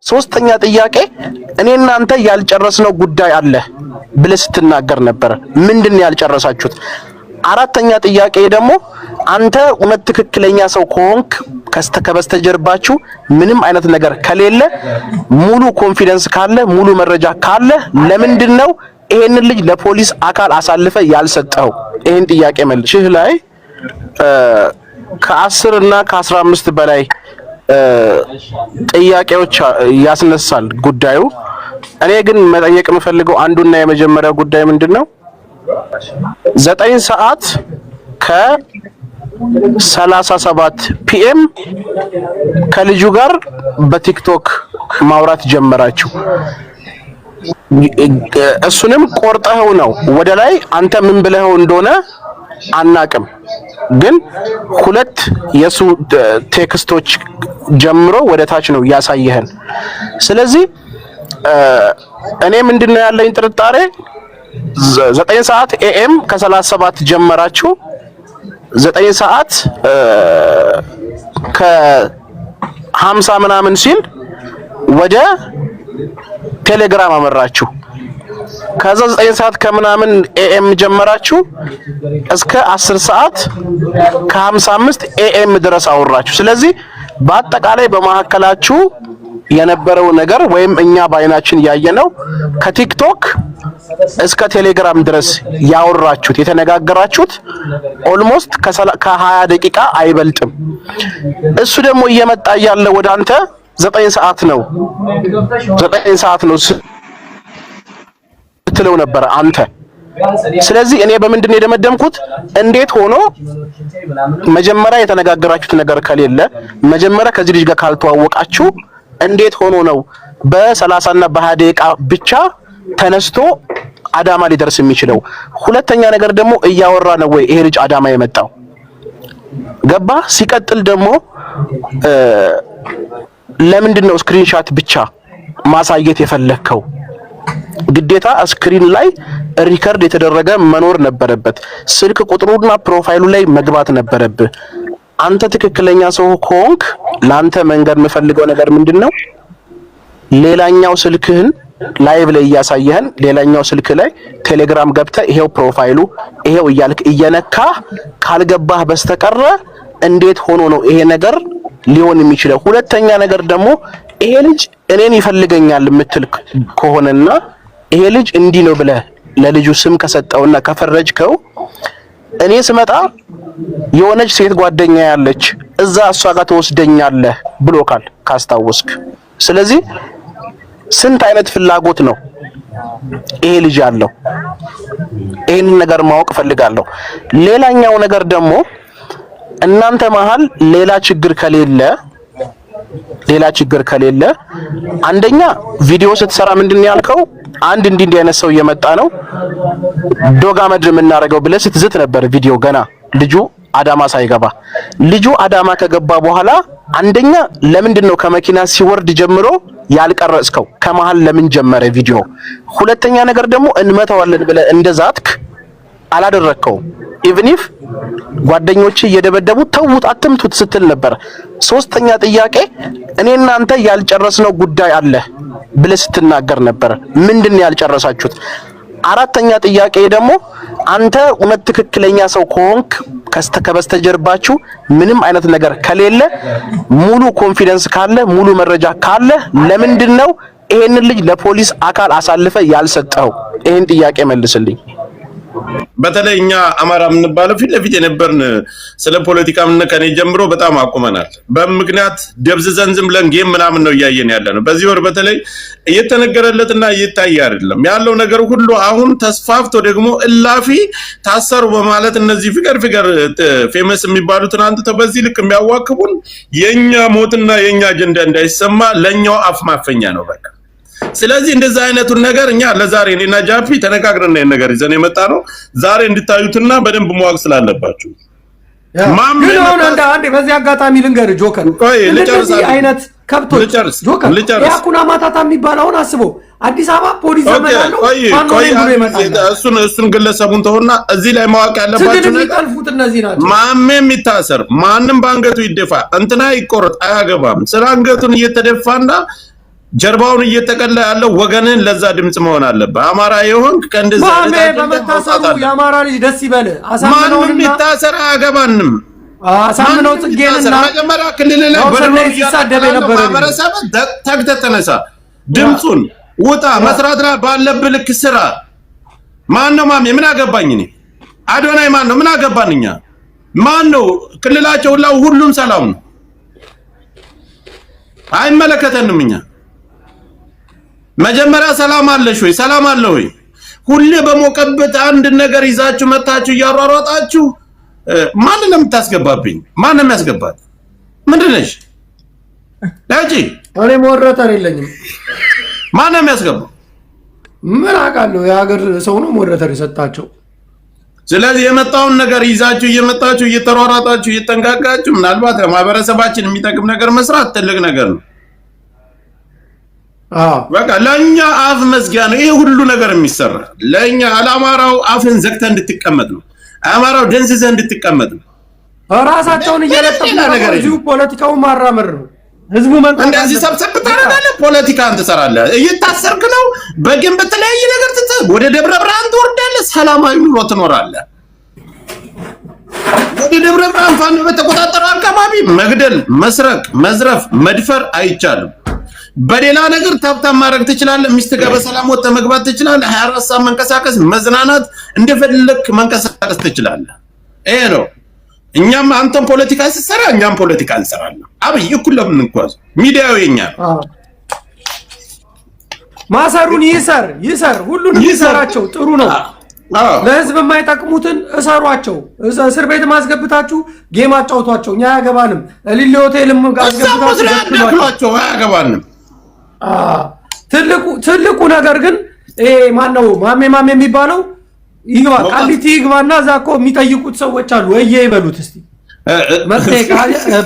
ሶስተኛ ጥያቄ እኔና አንተ ያልጨረስነው ጉዳይ አለ ብለህ ስትናገር ነበር። ምንድነው ያልጨረሳችሁት? አራተኛ ጥያቄ ደግሞ አንተ እውነት ትክክለኛ ሰው ከሆንክ ከበስተጀርባችሁ ምንም አይነት ነገር ከሌለ ሙሉ ኮንፊደንስ ካለ ሙሉ መረጃ ካለ ለምንድነው ይሄንን ልጅ ለፖሊስ አካል አሳልፈ ያልሰጠው? ይሄን ጥያቄ መልሽ። ይህ ላይ ከ10 እና ከ15 በላይ ጥያቄዎች ያስነሳል ጉዳዩ። እኔ ግን መጠየቅ የምፈልገው አንዱና የመጀመሪያው ጉዳይ ምንድነው 9 ሰዓት ከ37 ፒኤም ከልጁ ጋር በቲክቶክ ማውራት ጀመራችሁ። እሱንም ቆርጠኸው ነው ወደ ላይ አንተ ምን ብለኸው እንደሆነ አናቅም፣ ግን ሁለት የሱ ቴክስቶች ጀምሮ ወደ ታች ነው ያሳየህን። ስለዚህ እኔ ምንድነው ያለኝ ጥርጣሬ 9 ሰዓት ኤኤም ከ37 ጀመራችሁ 9 ሰዓት ከ50 ምናምን ሲል ወደ ቴሌግራም አመራችሁ። ከዛ 9 ሰዓት ከምናምን ኤኤም ጀመራችሁ እስከ 10 ሰዓት ከ55 ኤኤም ድረስ አወራችሁ። ስለዚህ በአጠቃላይ በመሐከላችሁ የነበረው ነገር ወይም እኛ ባይናችን ያየነው ከቲክቶክ እስከ ቴሌግራም ድረስ ያወራችሁት የተነጋገራችሁት ኦልሞስት ከ20 ደቂቃ አይበልጥም። እሱ ደግሞ እየመጣ ያለ ወደ አንተ 9 ሰዓት ነው 9 ሰዓት ነው ስትለው ነበር አንተ። ስለዚህ እኔ በምንድን ነው የደመደምኩት? እንዴት ሆኖ መጀመሪያ የተነጋገራችሁት ነገር ከሌለ መጀመሪያ ከዚህ ልጅ ጋር ካልተዋወቃችሁ እንዴት ሆኖ ነው በ30 እና በ20 ደቂቃ ብቻ ተነስቶ አዳማ ሊደርስ የሚችለው? ሁለተኛ ነገር ደግሞ እያወራ ነው ወይ ይሄ ልጅ አዳማ የመጣው? ገባ? ሲቀጥል ደግሞ ለምንድን ነው ስክሪንሻት ብቻ ማሳየት የፈለከው? ግዴታ ስክሪን ላይ ሪከርድ የተደረገ መኖር ነበረበት። ስልክ ቁጥሩና ፕሮፋይሉ ላይ መግባት ነበረብህ። አንተ ትክክለኛ ሰው ከሆንክ ላንተ መንገር የምፈልገው ነገር ምንድነው ሌላኛው ስልክህን ላይቭ ላይ እያሳየህን ሌላኛው ስልክ ላይ ቴሌግራም ገብተህ ይሄው ፕሮፋይሉ ይሄው እያልክ እየነካ ካልገባህ በስተቀረ እንዴት ሆኖ ነው ይሄ ነገር ሊሆን የሚችለው? ሁለተኛ ነገር ደግሞ ይሄ ልጅ እኔን ይፈልገኛል የምትል ከሆነና ይሄ ልጅ እንዲህ ነው ብለህ ለልጁ ስም ከሰጠውና ከፈረጅከው እኔ ስመጣ የሆነች ሴት ጓደኛ ያለች እዛ እሷ ጋር ተወስደኛለህ ብሎካል ካስታወስክ። ስለዚህ ስንት አይነት ፍላጎት ነው ይሄ ልጅ ያለው? ይሄን ነገር ማወቅ ፈልጋለሁ። ሌላኛው ነገር ደግሞ እናንተ መሃል ሌላ ችግር ከሌለ አንደኛ ቪዲዮ ስትሰራ ምንድነው ያልከው? አንድ እንዲህ አይነት ሰው እየመጣ ነው ዶጋ መድር የምናደርገው ብለህ ስትዝት ነበር። ቪዲዮ ገና ልጁ አዳማ ሳይገባ። ልጁ አዳማ ከገባ በኋላ አንደኛ ለምንድነው ከመኪና ሲወርድ ጀምሮ ያልቀረጽከው? ከመሃል ለምን ጀመረ ቪዲዮ? ሁለተኛ ነገር ደግሞ እንመታዋለን ብለህ እንደዛትክ አላደረከው። ኢቭን ኢፍ ጓደኞች እየደበደቡ ተውት አትምቱት ስትል ነበር። ሶስተኛ ጥያቄ እኔና አንተ ያልጨረስነው ጉዳይ አለ ብለህ ስትናገር ነበር። ምንድነው ያልጨረሳችሁት? አራተኛ ጥያቄ ደግሞ አንተ እውነት ትክክለኛ ሰው ከሆንክ ከበስተጀርባችሁ ምንም አይነት ነገር ከሌለ ሙሉ ኮንፊደንስ ካለ ሙሉ መረጃ ካለ ለምንድነው ይሄንን ልጅ ለፖሊስ አካል አሳልፈ ያልሰጠው? ይሄን ጥያቄ መልስልኝ። በተለይ እኛ አማራ የምንባለው ፊት ለፊት የነበርን ስለ ፖለቲካ ምን ከኔ ጀምሮ በጣም አቁመናል። በምክንያት ደብዝዘን ዝም ብለን ጌም ምናምን ነው እያየን ያለነው። በዚህ ወር በተለይ እየተነገረለትና እየታየ አይደለም ያለው ነገር ሁሉ። አሁን ተስፋፍቶ ደግሞ እላፊ ታሰሩ በማለት እነዚህ ፊገር ፌመስ የሚባሉትን አንተ በዚህ ልክ የሚያዋክቡን የኛ ሞትና የኛ አጀንዳ እንዳይሰማ ለኛው አፍ ማፈኛ ነው በቃ። ስለዚህ እንደዛ አይነቱን ነገር እኛ ለዛሬ እኔና ጃፒ ተነጋግረን ነው ነገር ይዘን የመጣ ነው። ዛሬ እንድታዩትና በደንብ ማወቅ ስላለባችሁ ማም ነው አንዴ በዚህ አጋጣሚ ልንገር ጆከር እንደዚህ አይነት ከብቶች ጆከር ያኩና ማታታ የሚባለውን አስቦ አዲስ አበባ ፖሊስ ዘመናለው እሱን ግለሰቡን ተውና እዚህ ላይ ማወቅ ያለባችሁ ነገር ማንም ይታሰር ማንም ባንገቱ ይደፋ እንትና ይቆረጥ አያገባም። ስለ አንገቱን እየተደፋና ጀርባውን እየተቀላ ያለው ወገንን ለዛ ድምጽ መሆን አለበት። አማራ የሆንክ ከእንደዛ በመታሰሩ የአማራ ልጅ ደስ ይበል። ማንም ይታሰር አያገባንም። አሳምነው ጽጌንና መጀመሪያ ክልል ላይ በደረጃ ሲሳደብ የነበረ ማህበረሰብ ተግተህ ተነሳ፣ ድምጹን ውጣ፣ መስራት ባለብህ ልክ ስራ። ማነው ማሜ? ምን አገባኝ እኔ? አዶናይ ማነው? ምን አገባን እኛ? ማነው? ክልላቸው ሁሉም ሰላም ነው፣ አይመለከተንም እኛ። መጀመሪያ ሰላም አለሽ ወይ? ሰላም አለ ወይ? ሁሌ በሞቀበት አንድ ነገር ይዛችሁ መታችሁ እያሯሯጣችሁ ማንን ነው የምታስገባብኝ? ማን ነው የሚያስገባት? ምንድን ነሽ? ዳጂ እኔ ሞረተር የለኝም። ማን ነው የሚያስገባው? ምን አውቃለሁ? የሀገር ሰው ነው ሞረተር የሰጣቸው። ስለዚህ የመጣውን ነገር ይዛችሁ እየመጣችሁ እየተሯሯጣችሁ እየተንጋጋችሁ ምናልባት ለማህበረሰባችን የሚጠቅም ነገር መስራት ትልቅ ነገር ነው። በቃ ለኛ አፍ መዝጊያ ነው ይሄ ሁሉ ነገር የሚሰራ። ለኛ አላማራው አፍን ዘግተህ እንድትቀመጥ ነው። አማራው ደንዝዘህ እንድትቀመጥ ነው። ራሳቸውን እየለጠፉ ነገር እዚሁ ፖለቲካውን ማራመር ነው። ህዝቡ መንቀሳቀስ እንደዚህ ሰብሰብ ታደርጋለህ፣ ፖለቲካን ትሰራለህ፣ እየታሰርክ ነው። በግን በተለያየ ነገር ወደ ደብረ ብርሃን ትወርዳለህ፣ ሰላማዊ ኑሮ ትኖራለህ። ወደ ደብረ ብርሃን ፋኖ በተቆጣጠረው አካባቢ መግደል፣ መስረቅ፣ መዝረፍ፣ መድፈር አይቻልም። በሌላ ነገር ታብታብ ማድረግ ትችላለህ። ሚስት ጋር በሰላም ወጥተህ መግባት ትችላለህ። 24 ሰዓት መንቀሳቀስ፣ መዝናናት፣ እንደፈለክ መንቀሳቀስ ትችላለህ። ይሄ ነው። እኛም አንተም ፖለቲካ ስትሰራ እኛም ፖለቲካ እንሰራለን። አብይ እኩል ለምን እንኳን ሚዲያው የኛ ማሰሩን ይሰር ሁሉንም ይሰራቸው ጥሩ ነው። ለህዝብ የማይጠቅሙትን እሰሯቸው። እስር ቤት ማስገብታችሁ ጌም አጫውቷቸው። እኛ አያገባንም። ሊሊ ሆቴልም አስገብታችሁ አያገባንም። ትልቁ ነገር ግን ማነው ማሜ የሚባለው ይግባ ቃሊቲ ይግባና እዛ እኮ የሚጠይቁት ሰዎች አሉ። ይበሉት እስቲ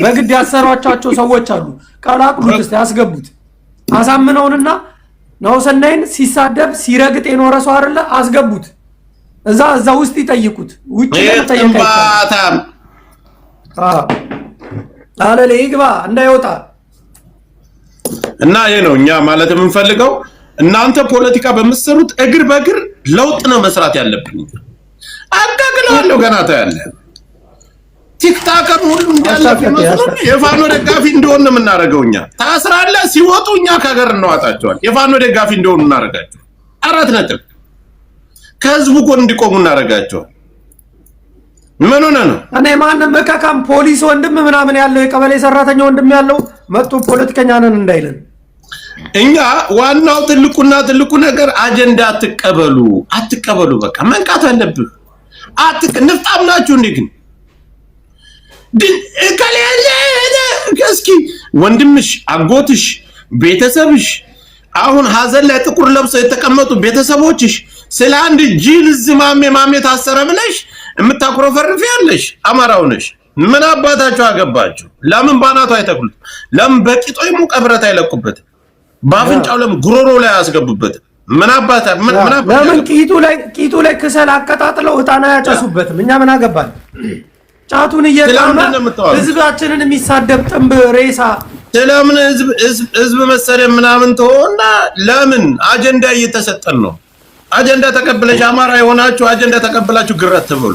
በግድ ያሰሯቸው ሰዎች አሉ። ቀላቅሉት እስቲ ያስገቡት። አሳምነውንና ናሁሰናይን ሲሳደብ ሲረግጥ የኖረ ሰው አይደለ? አስገቡት። እዛ ውስጥ ይጠይቁት። ውጪ ተጠይቀው አለለ ይግባ እንዳይወጣ እና ይሄ ነው እኛ ማለት የምንፈልገው። እናንተ ፖለቲካ በምትሰሩት እግር በእግር ለውጥ ነው መስራት ያለብን። አጋግለዋለሁ ገና ታያለህ። ቲክታከር ሁሉ እንዳለፈ መስሎኝ የፋኖ ደጋፊ እንደሆነ ነው የምናደርገው እኛ። ታስራለህ፣ ሲወጡ እኛ ከሀገር እናዋጣቸዋል። የፋኖ ደጋፊ እንደሆነ እናደርጋቸው። 4 ነጥብ ከህዝቡ ጎን እንዲቆሙ እናደርጋቸዋል። ምን ሆነ ነው? እኔ ማንም መካካም ፖሊስ ወንድም ምናምን ያለው የቀበሌ ሰራተኛ ወንድም ያለው መጥቶ ፖለቲከኛ ነን እንዳይለን። እኛ ዋናው ትልቁ ነገር አጀንዳ አትቀበሉ። በቃ መንቃት አለብህ። ንፍጣም ናችሁ እንዴ? ግን ከሌለ እስኪ ወንድምሽ፣ አጎትሽ፣ ቤተሰብሽ አሁን ሀዘን ላይ ጥቁር ለብሰው የተቀመጡ ቤተሰቦችሽ ስለ አንድ ጅል ማሜ ታሰረ ብለሽ የምታኮረፈርፊ ያለሽ አማራው ነሽ። ምን አባታችሁ አገባችሁ? ለምን ባናቱ አይተክሉት? ለምን በቂጦ ሙቀ ብረት አይለቁበት? ባፍንጫው ለምን ጉሮሮ ላይ አያስገቡበት? ምን አባታ ለምን ቂጡ ላይ ክሰል አቀጣጥለው እጣና ያጨሱበትም? እኛ ምን አገባን? ጫቱን እየቃመ ህዝባችንን የሚሳደብ ጥንብ ሬሳ ስለምን ህዝብ መሰለ ምናምን ተሆና ለምን አጀንዳ እየተሰጠን ነው? አጀንዳ ተቀበለሽ አማራ የሆናችሁ አጀንዳ ተቀበላችሁ ግረት ትበሉ።